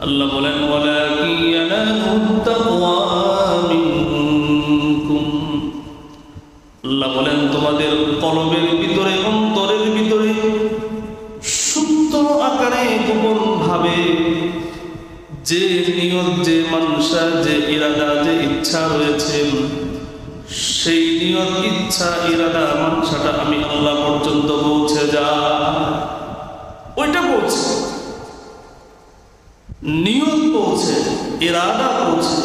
আল্লাহ বলেন ওয়ালাকিন ইয়ানালুত তাকওয়া মিনকুম, আল্লাহ বলেন তোমাদের কলবের ভিতরে, অন্তরের ভিতরে সুপ্ত আকারে গোপন ভাবে যে নিয়ত, যে মানসা, যে ইরাদা, যে ইচ্ছা রয়েছে, সেই নিয়ত, ইচ্ছা, ইরাদা, মানসাটা আমি আল্লাহ পর্যন্ত পৌঁছে যা, ওইটা পৌঁছে, নিয়ত পৌঁছে, ইরাদা পৌঁছে,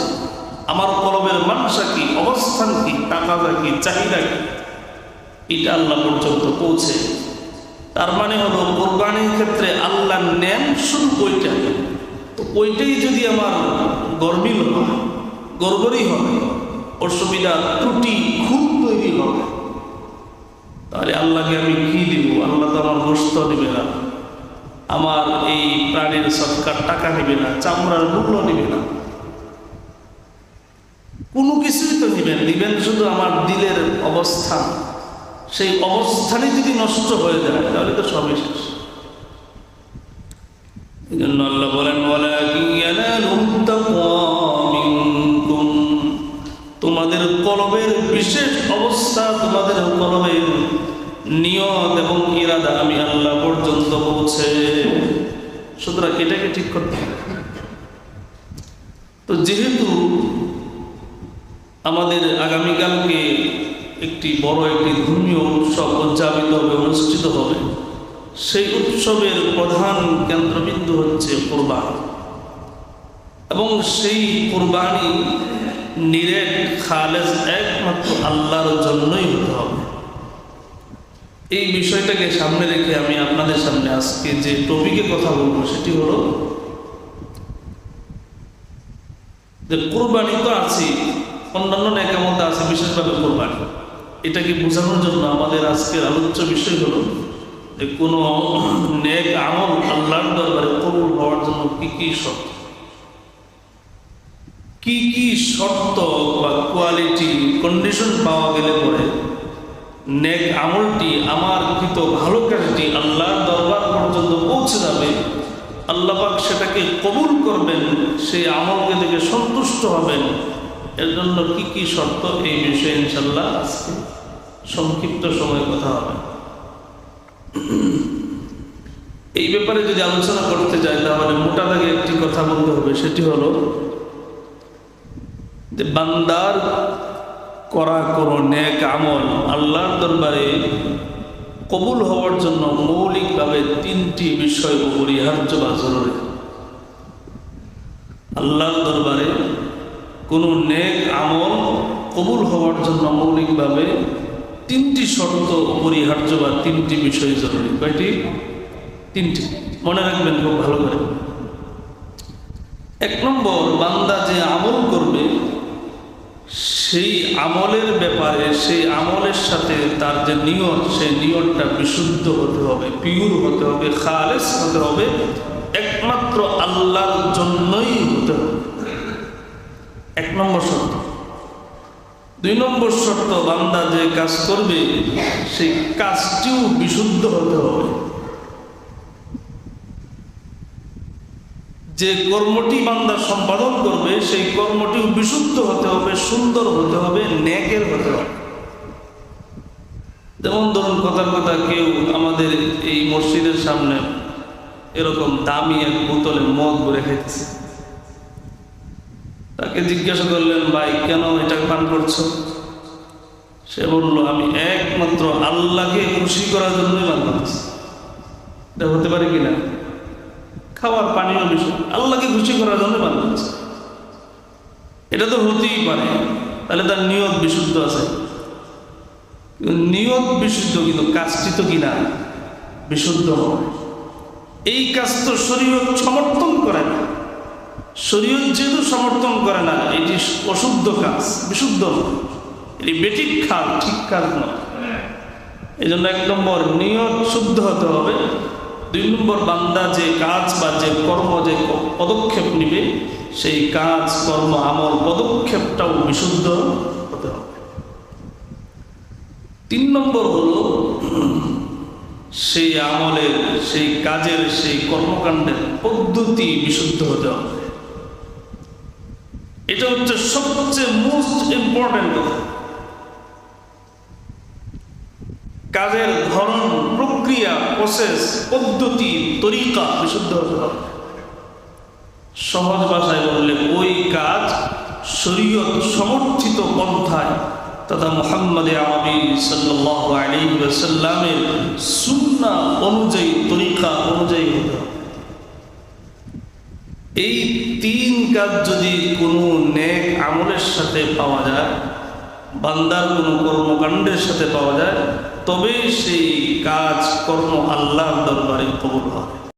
আমার কলবের মানসা কি, অবস্থান কি, তাকাদা কি, চাহিদা কি, এটা আল্লাহ পর্যন্ত পৌঁছে। তার মানে হলো কোরবানির ক্ষেত্রে আল্লাহ নেন শুধু ওইটা, তো ওইটাই যদি আমার গরমিল হয়, গড়বড়ি হবে, অসুবিধা, ত্রুটি, খুব তৈরি হবে, তাহলে আল্লাহকে আমি কি দিব? আল্লাহ তো আমার গোশত নেবে না, আমার এই প্রাণীর সৎকার টাকা নেবে না, চামড়ার মূল্য নেবে না, কোনো কিছুই তো দিবেন শুধু আমার দিলের অবস্থান। সেই অবস্থানে যদি নষ্ট হয়ে যায় তাহলে তো সবই শেষ। এই জন্য আল্লাহ বলেন ওয়ালাকিন ইয়ানালুত তাকওয়া মিনকুম, তোমাদের কলবের বিশেষ অবস্থা, তোমাদের কলবের নিয়ত এবং ইরাদা আমি আল্লাহ পর্যন্ত পৌঁছে। সুতরাং এটাকে ঠিক করতে হবে। তো যেহেতু আমাদের আগামীকালকে একটি বড় একটি ধর্মীয় উৎসব উদযাপিত হবে, অনুষ্ঠিত হবে, সেই উৎসবের প্রধান কেন্দ্রবিন্দু হচ্ছে কোরবানি, এবং সেই কোরবানি নিরেট, খালেস, একমাত্র আল্লাহর জন্যই হতে হবে। এই বিষয়টাকে সামনে রেখে আমি আপনাদের সামনে আজকে যে টপিকে কথা বলবো সেটি হলো যে কোরবানি তো আছে, অন্যান্য নেকামত আছে, বিশেষভাবে কোরবানি। এটাকে বোঝানোর জন্য আমাদের আজকের আলোচ্য বিষয় হলো যে কোনো নেক আমল আল্লাহর দরবারে কবুল হওয়ার জন্য কি কি শর্ত, কি কি শর্ত বা কোয়ালিটি, কন্ডিশন পাওয়া গেলে পরে নেক আমলটি, আমার কৃত ভালো কাজটি আল্লাহর দরবার পর্যন্ত পৌঁছে যাবে, আল্লাহ পাক সেটাকে কবুল করবেন, সেই আমলকে দেখে সন্তুষ্ট হবেন। এর জন্য কি কি শর্ত, এই বিষয়ে ইনশাল্লাহ আজকে সংক্ষিপ্ত সময় কথা হবে। এই ব্যাপারে যদি আলোচনা করতে যাই তাহলে মোটা দাগে একটি কথা বলতে হবে, সেটি হলো যে বান্দার করা কোনো নেক আমল আল্লাহর দরবারে কবুল হওয়ার জন্য মৌলিকভাবে তিনটি বিষয় অপরিহার্য বা জরুরি। আল্লাহর দরবারে কোনো নেক আমল কবুল হওয়ার জন্য মৌলিকভাবে তিনটি শর্ত অপরিহার্য বা তিনটি বিষয় জরুরি। কয়টি? তিনটি। মনে রাখবেন খুব ভালো করে। এক নম্বর, বান্দা যে আমল করবে সেই আমলের ব্যাপারে, সেই আমলের সাথে তার যে নিয়ত, সেই নিয়তটা বিশুদ্ধ হতে হবে, পিওর হতে হবে, খালেস হতে হবে, একমাত্র আল্লাহর জন্যই হতে হবে। এক নম্বর শর্ত। দুই নম্বর শর্ত, বান্দা যে কাজ করবে সেই কাজটিও বিশুদ্ধ হতে হবে। যে কর্মটি বান্দা সম্পাদন করবে সেই কর্মটিও বিশুদ্ধ হতে হবে, সুন্দর হতে হবে, নেকের হতে হবে। যেমন ধরুন, কথার কথা, কেউ আমাদের এই মসজিদের সামনে এরকম দামি এক বোতলে মদ ভরে খাইতেছে, তাকে জিজ্ঞাসা করলেন, ভাই কেন এটা পান করছো? সে বলল, আমি একমাত্র আল্লাহকে খুশি করার জন্যই পান করছি। এটা হতে পারে কিনা? খাওয়ার পানীয় বিষয়, আল্লাহকে খুশি করার জন্য পান করছে, এটা তো হতেই পারে। তাহলে তার নিয়ত বিশুদ্ধ আছে। নিয়ত বিশুদ্ধ, কিন্তু কাজটি তো কিনা বিশুদ্ধ নয়। এই কাজ তো শরীয়ত সমর্থন করে না। শরীয়ত যেহেতু সমর্থন করে না, এটি অশুদ্ধ কাজ, বিশুদ্ধ নয়, এটি বেঠিক কাজ, ঠিক কাজ নয়। এই জন্য এক নম্বর, নিয়ত শুদ্ধ হতে হবে। দুই নম্বর, বান্দা যে কাজ বা যে কর্ম, যে পদক্ষেপ নিবে সেই কাজ, কর্ম, আমল, পদক্ষেপটাও বিশুদ্ধ হতে হবে। তিন নম্বর হলো সেই আমলের, সেই কাজের, সেই কর্মকাণ্ডের পদ্ধতি বিশুদ্ধ হতে হবে। এটা হচ্ছে সবচেয়ে মোস্ট ইম্পর্টেন্ট কথা। কাজের ধরন, প্রক্রিয়া, প্রসেস, পদ্ধতি, তরিকা বিশুদ্ধ হতে হবে। সহজ ভাষায় বললে ওই কাজ শরীয়ত সমর্থিত পন্থায় তথা মুহাম্মদ আরবী সাল্লাল্লাহু আলাইহি ওয়াসাল্লামের সুন্নাহ অনুযায়ী, তরিকা অনুযায়ী হতে হবে। এই তিন কাজ যদি কোনো নেক আমলের সাথে পাওয়া যায়, বান্দার কোনো কর্মকাণ্ডের সাথে পাওয়া যায়, তবে সেই কাজ কর্ম আল্লাহর দরবারে কবুল হবে।